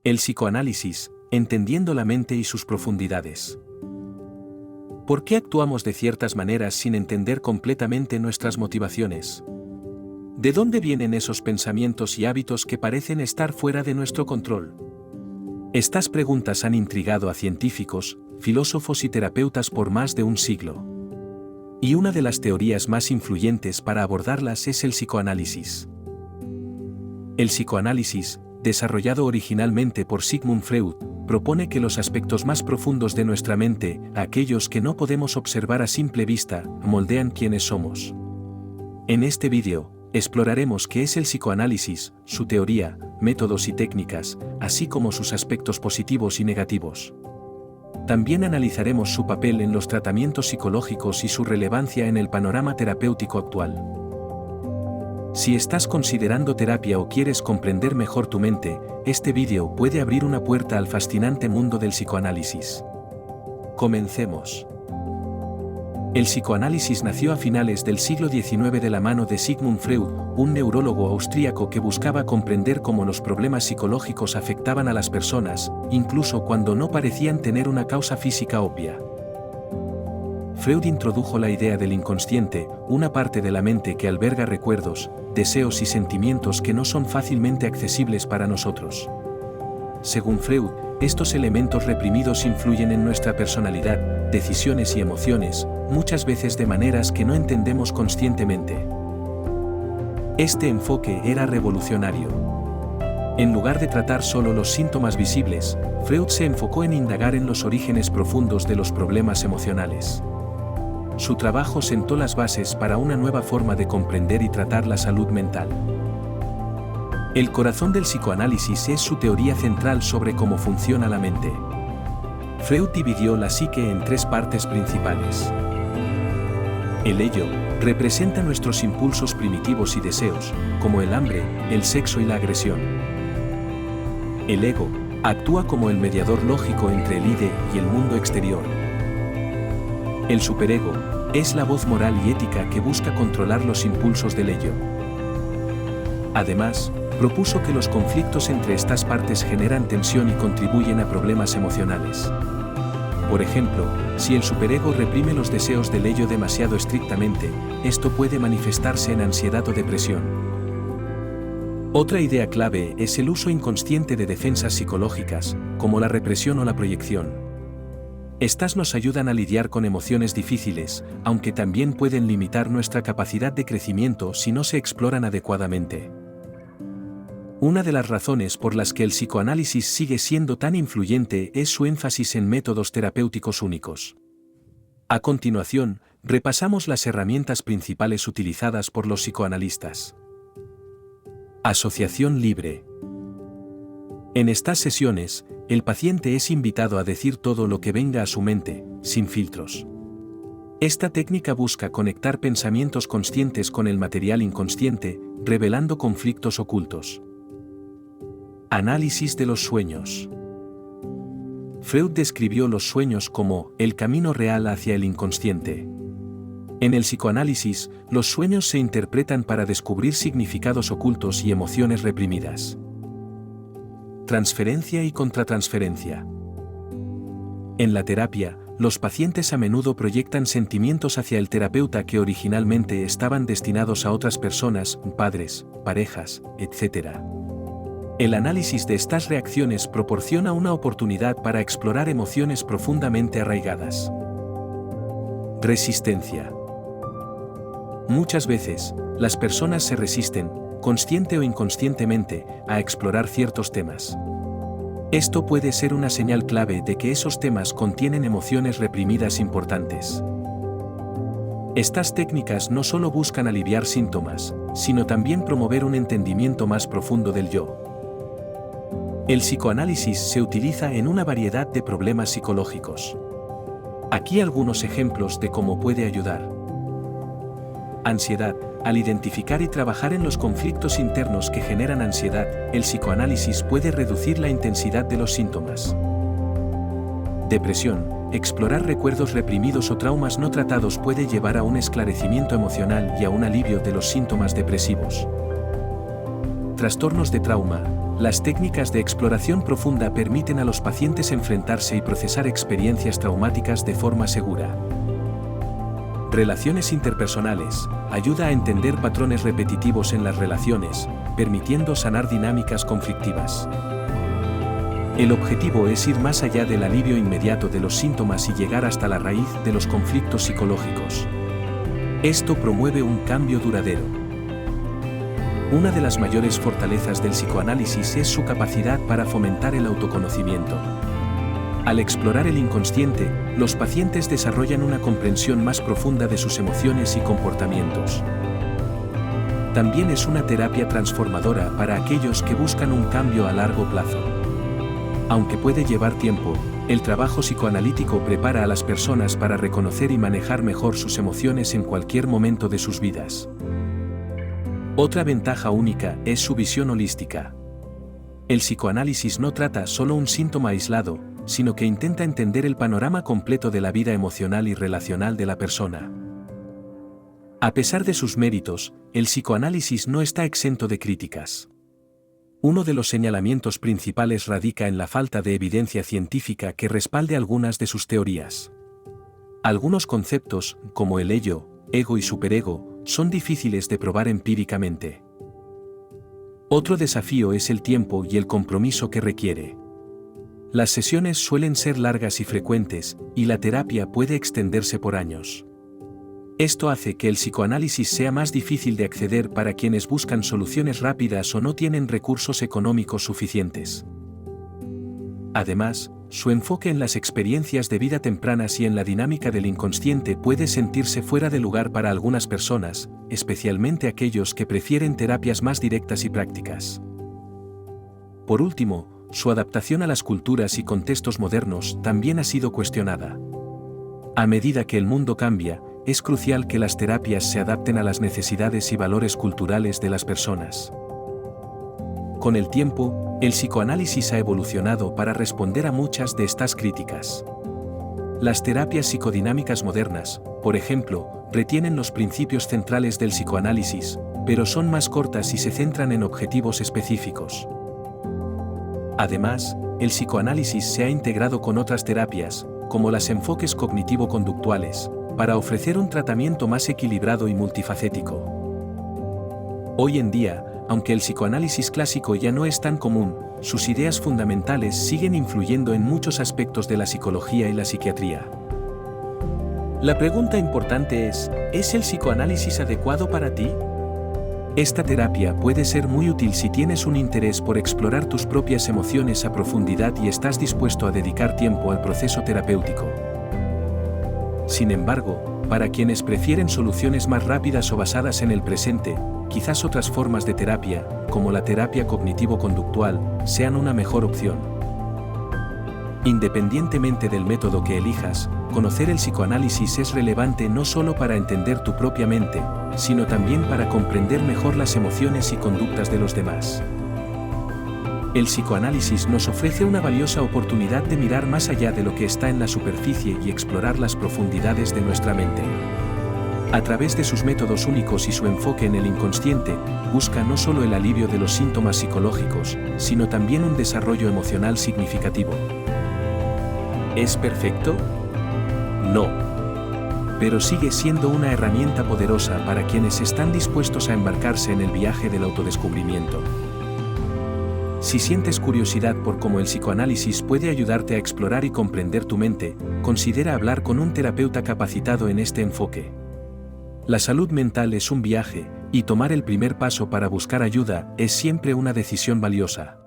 El psicoanálisis, entendiendo la mente y sus profundidades. ¿Por qué actuamos de ciertas maneras sin entender completamente nuestras motivaciones? ¿De dónde vienen esos pensamientos y hábitos que parecen estar fuera de nuestro control? Estas preguntas han intrigado a científicos, filósofos y terapeutas por más de un siglo. Y una de las teorías más influyentes para abordarlas es el psicoanálisis. El psicoanálisis, desarrollado originalmente por Sigmund Freud, propone que los aspectos más profundos de nuestra mente, aquellos que no podemos observar a simple vista, moldean quiénes somos. En este vídeo, exploraremos qué es el psicoanálisis, su teoría, métodos y técnicas, así como sus aspectos positivos y negativos. También analizaremos su papel en los tratamientos psicológicos y su relevancia en el panorama terapéutico actual. Si estás considerando terapia o quieres comprender mejor tu mente, este vídeo puede abrir una puerta al fascinante mundo del psicoanálisis. Comencemos. El psicoanálisis nació a finales del siglo XIX de la mano de Sigmund Freud, un neurólogo austríaco que buscaba comprender cómo los problemas psicológicos afectaban a las personas, incluso cuando no parecían tener una causa física obvia. Freud introdujo la idea del inconsciente, una parte de la mente que alberga recuerdos, deseos y sentimientos que no son fácilmente accesibles para nosotros. Según Freud, estos elementos reprimidos influyen en nuestra personalidad, decisiones y emociones, muchas veces de maneras que no entendemos conscientemente. Este enfoque era revolucionario. En lugar de tratar solo los síntomas visibles, Freud se enfocó en indagar en los orígenes profundos de los problemas emocionales. Su trabajo sentó las bases para una nueva forma de comprender y tratar la salud mental. El corazón del psicoanálisis es su teoría central sobre cómo funciona la mente. Freud dividió la psique en tres partes principales. El ello representa nuestros impulsos primitivos y deseos, como el hambre, el sexo y la agresión. El ego actúa como el mediador lógico entre el ide y el mundo exterior. El superego es la voz moral y ética que busca controlar los impulsos del ello. Además, propuso que los conflictos entre estas partes generan tensión y contribuyen a problemas emocionales. Por ejemplo, si el superego reprime los deseos del ello demasiado estrictamente, esto puede manifestarse en ansiedad o depresión. Otra idea clave es el uso inconsciente de defensas psicológicas, como la represión o la proyección. Estas nos ayudan a lidiar con emociones difíciles, aunque también pueden limitar nuestra capacidad de crecimiento si no se exploran adecuadamente. Una de las razones por las que el psicoanálisis sigue siendo tan influyente es su énfasis en métodos terapéuticos únicos. A continuación, repasamos las herramientas principales utilizadas por los psicoanalistas. Asociación libre. En estas sesiones, el paciente es invitado a decir todo lo que venga a su mente, sin filtros. Esta técnica busca conectar pensamientos conscientes con el material inconsciente, revelando conflictos ocultos. Análisis de los sueños. Freud describió los sueños como el camino real hacia el inconsciente. En el psicoanálisis, los sueños se interpretan para descubrir significados ocultos y emociones reprimidas. Transferencia y contratransferencia. En la terapia, los pacientes a menudo proyectan sentimientos hacia el terapeuta que originalmente estaban destinados a otras personas, padres, parejas, etc. El análisis de estas reacciones proporciona una oportunidad para explorar emociones profundamente arraigadas. Resistencia. Muchas veces, las personas se resisten, consciente o inconscientemente, a explorar ciertos temas. Esto puede ser una señal clave de que esos temas contienen emociones reprimidas importantes. Estas técnicas no solo buscan aliviar síntomas, sino también promover un entendimiento más profundo del yo. El psicoanálisis se utiliza en una variedad de problemas psicológicos. Aquí algunos ejemplos de cómo puede ayudar. Ansiedad. Al identificar y trabajar en los conflictos internos que generan ansiedad, el psicoanálisis puede reducir la intensidad de los síntomas. Depresión. Explorar recuerdos reprimidos o traumas no tratados puede llevar a un esclarecimiento emocional y a un alivio de los síntomas depresivos. Trastornos de trauma. Las técnicas de exploración profunda permiten a los pacientes enfrentarse y procesar experiencias traumáticas de forma segura. Relaciones interpersonales. Ayuda a entender patrones repetitivos en las relaciones, permitiendo sanar dinámicas conflictivas. El objetivo es ir más allá del alivio inmediato de los síntomas y llegar hasta la raíz de los conflictos psicológicos. Esto promueve un cambio duradero. Una de las mayores fortalezas del psicoanálisis es su capacidad para fomentar el autoconocimiento. Al explorar el inconsciente, los pacientes desarrollan una comprensión más profunda de sus emociones y comportamientos. También es una terapia transformadora para aquellos que buscan un cambio a largo plazo. Aunque puede llevar tiempo, el trabajo psicoanalítico prepara a las personas para reconocer y manejar mejor sus emociones en cualquier momento de sus vidas. Otra ventaja única es su visión holística. El psicoanálisis no trata solo un síntoma aislado, sino que intenta entender el panorama completo de la vida emocional y relacional de la persona. A pesar de sus méritos, el psicoanálisis no está exento de críticas. Uno de los señalamientos principales radica en la falta de evidencia científica que respalde algunas de sus teorías. Algunos conceptos, como el ello, ego y superego, son difíciles de probar empíricamente. Otro desafío es el tiempo y el compromiso que requiere. Las sesiones suelen ser largas y frecuentes, y la terapia puede extenderse por años. Esto hace que el psicoanálisis sea más difícil de acceder para quienes buscan soluciones rápidas o no tienen recursos económicos suficientes. Además, su enfoque en las experiencias de vida tempranas y en la dinámica del inconsciente puede sentirse fuera de lugar para algunas personas, especialmente aquellos que prefieren terapias más directas y prácticas. Por último, su adaptación a las culturas y contextos modernos también ha sido cuestionada. A medida que el mundo cambia, es crucial que las terapias se adapten a las necesidades y valores culturales de las personas. Con el tiempo, el psicoanálisis ha evolucionado para responder a muchas de estas críticas. Las terapias psicodinámicas modernas, por ejemplo, retienen los principios centrales del psicoanálisis, pero son más cortas y se centran en objetivos específicos. Además, el psicoanálisis se ha integrado con otras terapias, como los enfoques cognitivo-conductuales, para ofrecer un tratamiento más equilibrado y multifacético. Hoy en día, aunque el psicoanálisis clásico ya no es tan común, sus ideas fundamentales siguen influyendo en muchos aspectos de la psicología y la psiquiatría. La pregunta importante ¿es el psicoanálisis adecuado para ti? Esta terapia puede ser muy útil si tienes un interés por explorar tus propias emociones a profundidad y estás dispuesto a dedicar tiempo al proceso terapéutico. Sin embargo, para quienes prefieren soluciones más rápidas o basadas en el presente, quizás otras formas de terapia, como la terapia cognitivo-conductual, sean una mejor opción. Independientemente del método que elijas, conocer el psicoanálisis es relevante no solo para entender tu propia mente, sino también para comprender mejor las emociones y conductas de los demás. El psicoanálisis nos ofrece una valiosa oportunidad de mirar más allá de lo que está en la superficie y explorar las profundidades de nuestra mente. A través de sus métodos únicos y su enfoque en el inconsciente, busca no solo el alivio de los síntomas psicológicos, sino también un desarrollo emocional significativo. ¿Es perfecto? No. Pero sigue siendo una herramienta poderosa para quienes están dispuestos a embarcarse en el viaje del autodescubrimiento. Si sientes curiosidad por cómo el psicoanálisis puede ayudarte a explorar y comprender tu mente, considera hablar con un terapeuta capacitado en este enfoque. La salud mental es un viaje, y tomar el primer paso para buscar ayuda es siempre una decisión valiosa.